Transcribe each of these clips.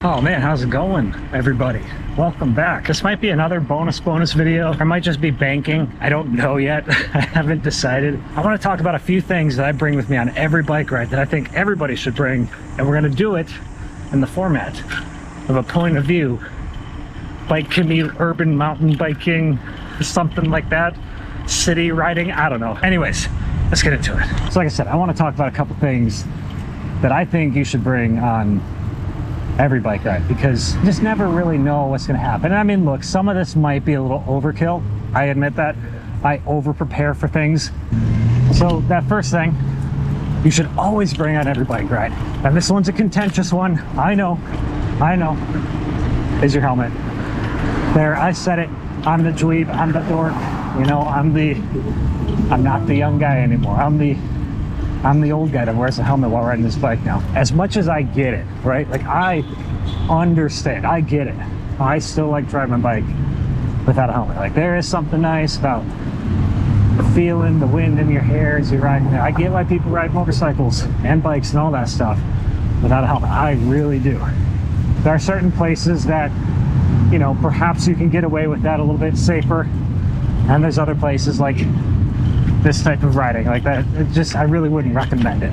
Oh man, how's it going, everybody? Welcome back. This might be another bonus video. I might just be banking. I don't know yet. I haven't decided. I want to talk about a few things that I bring with me on every bike ride that I think everybody should bring, and we're going to do it in the format of a point of view. Bike commute, urban mountain biking, something like that. City riding, I don't know. Anyways, let's get into it. So like I said, I want to talk about a couple things that I think you should bring on every bike ride, because you just never really know what's going to happen. And I mean, look, some of this might be a little overkill. I admit that. I over prepare for things. So that first thing you should always bring on every bike ride, and this one's a contentious one, I know, is your helmet. There, I said it. I'm the dweeb, I'm the dork, you know, I'm not the young guy anymore. I'm the old guy that wears a helmet while riding this bike now. As much as I get it, right? Like, I understand, I get it. I still like driving my bike without a helmet. Like, there is something nice about feeling the wind in your hair as you're riding there. I get why people ride motorcycles and bikes and all that stuff without a helmet. I really do. There are certain places that, you know, perhaps you can get away with that a little bit safer. And there's other places like this type of riding like that, I really wouldn't recommend it.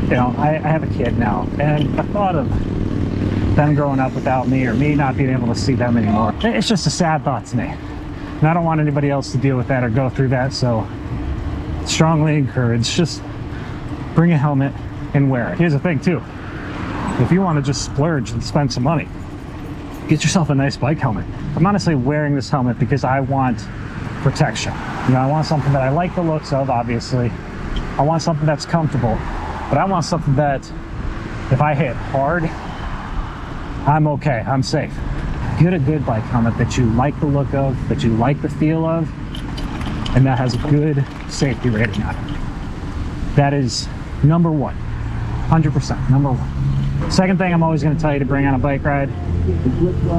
You know, I have a kid now, and the thought of them growing up without me, or me not being able to see them anymore, it's just a sad thought to me. And I don't want anybody else to deal with that or go through that, so strongly encourage, just bring a helmet and wear it. Here's the thing too, if you want to just splurge and spend some money, get yourself a nice bike helmet. I'm honestly wearing this helmet because I want protection. You know, I want something that I like the looks of, obviously. I want something that's comfortable, but I want something that if I hit hard, I'm okay, I'm safe. Get a good bike helmet that you like the look of, that you like the feel of, and that has a good safety rating on it. That is number one, 100% number one. Second thing I'm always going to tell you to bring on a bike ride,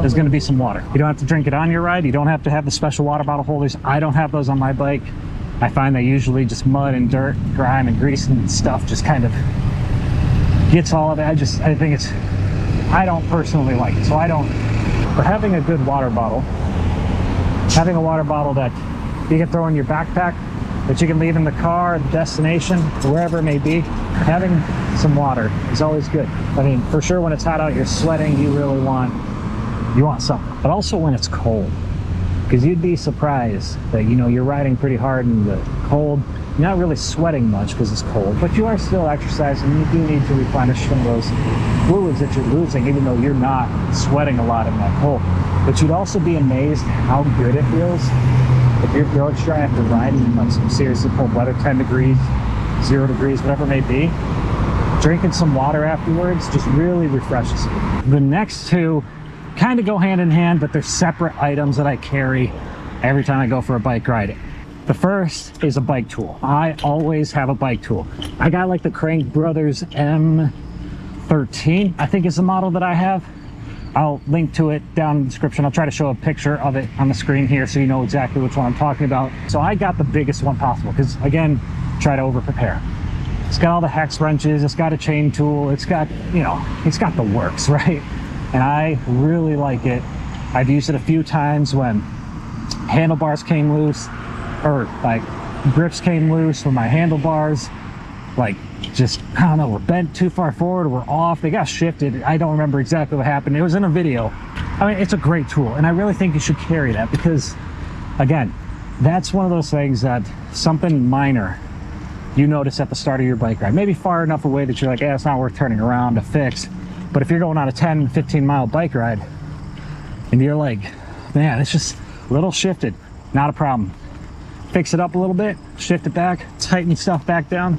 there's going to be some water. You don't have to drink it on your ride. You don't have to have the special water bottle holders. I don't have those on my bike. I find that usually just mud and dirt, grime and grease and stuff just kind of gets all of it. I think I don't personally like it. So but having a good water bottle, having a water bottle that you can throw in your backpack, that you can leave in the car, the destination, wherever it may be, having some water is always good. I mean, for sure, when it's hot out, you're sweating, you want something. But also when it's cold, because you'd be surprised that, you know, you're riding pretty hard in the cold. You're not really sweating much because it's cold, but you are still exercising. You do need to replenish some of those fluids that you're losing, even though you're not sweating a lot in that cold. But you'd also be amazed how good it feels if you're extra after riding in like some seriously cold weather, 10 degrees, 0 degrees, whatever it may be. Drinking some water afterwards just really refreshes you. The next two kind of go hand in hand, but they're separate items that I carry every time I go for a bike ride. The first is a bike tool. I always have a bike tool. I got like the Crank Brothers M13, I think is the model that I have. I'll link to it down in the description. I'll try to show a picture of it on the screen here so you know exactly which one I'm talking about. So I got the biggest one possible because, again, try to over prepare. It's got all the hex wrenches, it's got a chain tool, it's got, you know, it's got the works, right? And I really like it. I've used it a few times when handlebars came loose, or like grips came loose when my handlebars, like, just, I don't know, we're bent too far forward, we're off, they got shifted. I don't remember exactly what happened. It was in a video. I mean, it's a great tool, and I really think you should carry that because, again, that's one of those things that something minor you notice at the start of your bike ride, maybe far enough away that you're like, yeah, it's not worth turning around to fix. But if you're going on a 10-15 mile bike ride and you're like, man, it's just a little shifted, not a problem. Fix it up a little bit, shift it back, tighten stuff back down.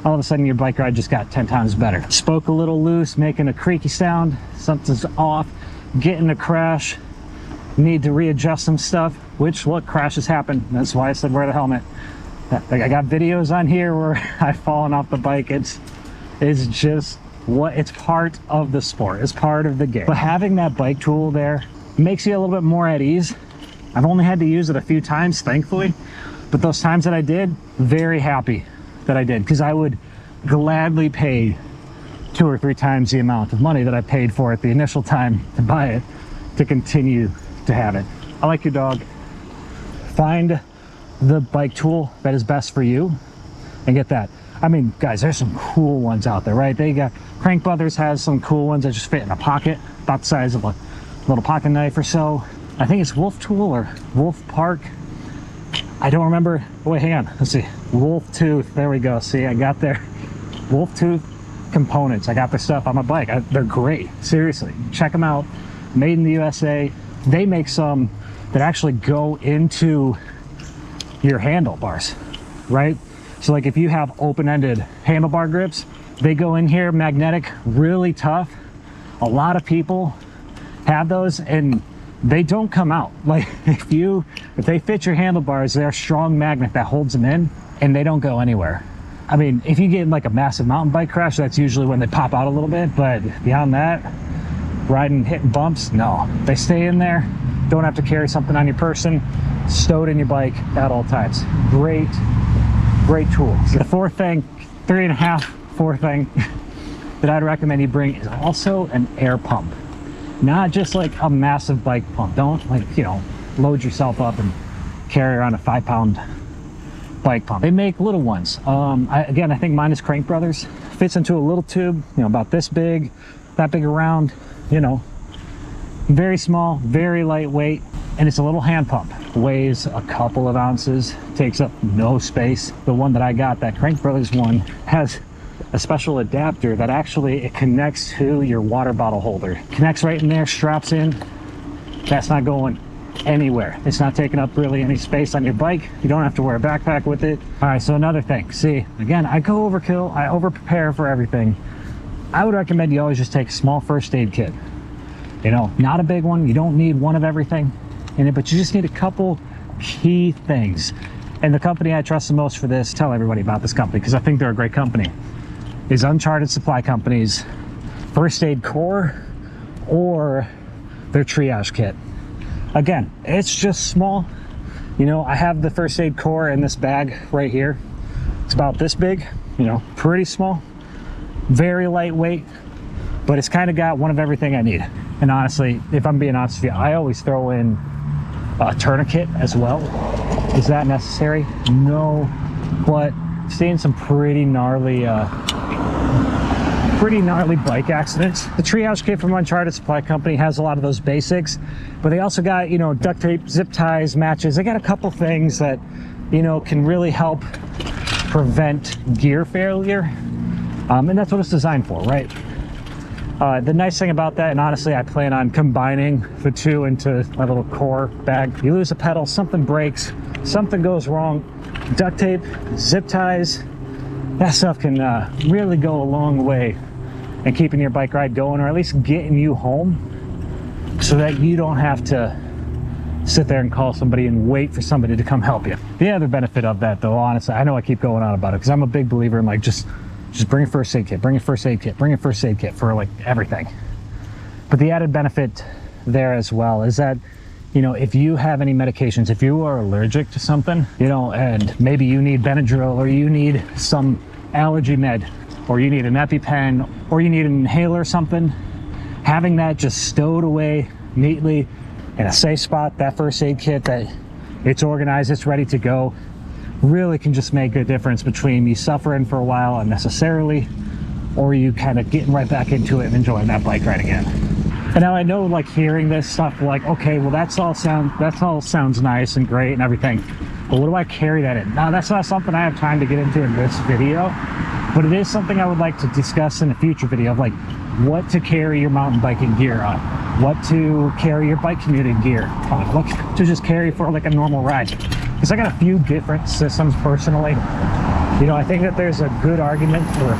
All of a sudden your bike ride just got 10 times better. Spoke a little loose, making a creaky sound, something's off, getting a crash, need to readjust some stuff, which, look, crashes happen. That's why I said wear the helmet. I got videos on here where I've fallen off the bike. It's just it's part of the sport, it's part of the game. But having that bike tool there makes you a little bit more at ease. I've only had to use it a few times, thankfully, but those times that I did, very happy that I did, because I would gladly pay 2 or 3 times the amount of money that I paid for it the initial time to buy it, to continue to have it. I like your dog. Find the bike tool that is best for you and get that. I mean, guys, there's some cool ones out there, right? They got, Crank Brothers has some cool ones that just fit in a pocket, about the size of a little pocket knife or so. I think it's Wolf Tool or Wolf Park. I don't remember. Oh, wait, hang on. Let's see. Wolf Tooth. There we go. See, I got their Wolf Tooth components. I got their stuff on my bike. They're great. Seriously. Check them out. Made in the USA. They make some that actually go into your handlebars, right? So like if you have open-ended handlebar grips, they go in here, magnetic, really tough. A lot of people have those and they don't come out. Like if they fit your handlebars, they're a strong magnet that holds them in and they don't go anywhere. I mean, if you get in like a massive mountain bike crash, that's usually when they pop out a little bit, but beyond that, riding, hitting bumps, no. They stay in there, don't have to carry something on your person, stowed in your bike at all times. Great tools. The fourth thing that I'd recommend you bring is also an air pump. Not just like a massive bike pump. Don't like, load yourself up and carry around a 5-pound bike pump. They make little ones. I think mine is Crank Brothers. Fits into a little tube, about this big, that big around, very small, very lightweight, and it's a little hand pump. Weighs a couple of ounces, takes up no space. The one that I got, that Crank Brothers one, has a special adapter that actually it connects to your water bottle holder. Connects right in there, straps in. That's not going anywhere. It's not taking up really any space on your bike. You don't have to wear a backpack with it. All right, so another thing. See, again, I go overkill. I over prepare for everything. I would recommend you always just take a small first aid kit. Not a big one. You don't need one of everything in it, but you just need a couple key things. And the company I trust the most for this, tell everybody about this company because I think they're a great company, is Uncharted Supply Company's First Aid Core or their Triage Kit. Again, it's just small. I have the First Aid Core in this bag right here. It's about this big, pretty small, very lightweight, but it's kind of got one of everything I need. And honestly, if I'm being honest with you, I always throw in a tourniquet as well. Is that necessary? No, but seeing some pretty gnarly bike accidents. The Triage Kit from Uncharted Supply Company has a lot of those basics, but they also got, duct tape, zip ties, matches. They got a couple things that, can really help prevent gear failure. And that's what it's designed for, right? The nice thing about that, and honestly, I plan on combining the two into my little core bag. You lose a pedal, something breaks, something goes wrong, duct tape, zip ties, that stuff can really go a long way in keeping your bike ride going, or at least getting you home so that you don't have to sit there and call somebody and wait for somebody to come help you. The other benefit of that, though, honestly, I know I keep going on about it because I'm a big believer in like just bring a first aid kit, bring a first aid kit, bring a first aid kit for like everything. But the added benefit there as well is that, if you have any medications, if you are allergic to something, and maybe you need Benadryl or you need some allergy med or you need an EpiPen or you need an inhaler or something, having that just stowed away neatly in a safe spot, that first aid kit, that it's organized, it's ready to go, really can just make a difference between you suffering for a while unnecessarily or you kind of getting right back into it and enjoying that bike ride again. And now I know, like, hearing this stuff, like, okay, well, that all sounds nice and great and everything, but what do I carry that in? Now, that's not something I have time to get into in this video, but it is something I would like to discuss in a future video of like what to carry your mountain biking gear on, what to carry your bike commuting gear on, what to just carry for like a normal ride. Because I got a few different systems personally. I think that there's a good argument for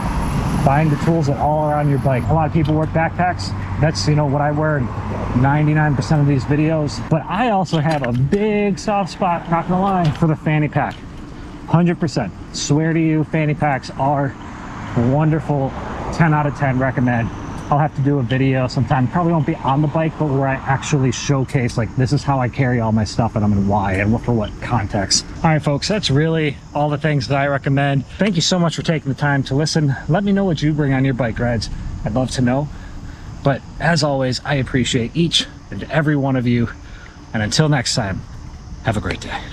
buying the tools that all are on your bike. A lot of people wear backpacks. That's, what I wear in 99% of these videos. But I also have a big soft spot, not gonna lie, for the fanny pack. 100%. Swear to you, fanny packs are wonderful. 10 out of 10 recommend. I'll have to do a video sometime, probably won't be on the bike, but where I actually showcase like this is how I carry all my stuff and why and for what context. All right folks, that's really all the things that I recommend. Thank you so much for taking the time to listen. Let me know what you bring on your bike rides. I'd love to know. But as always, I appreciate each and every one of you. And until next time, have a great day.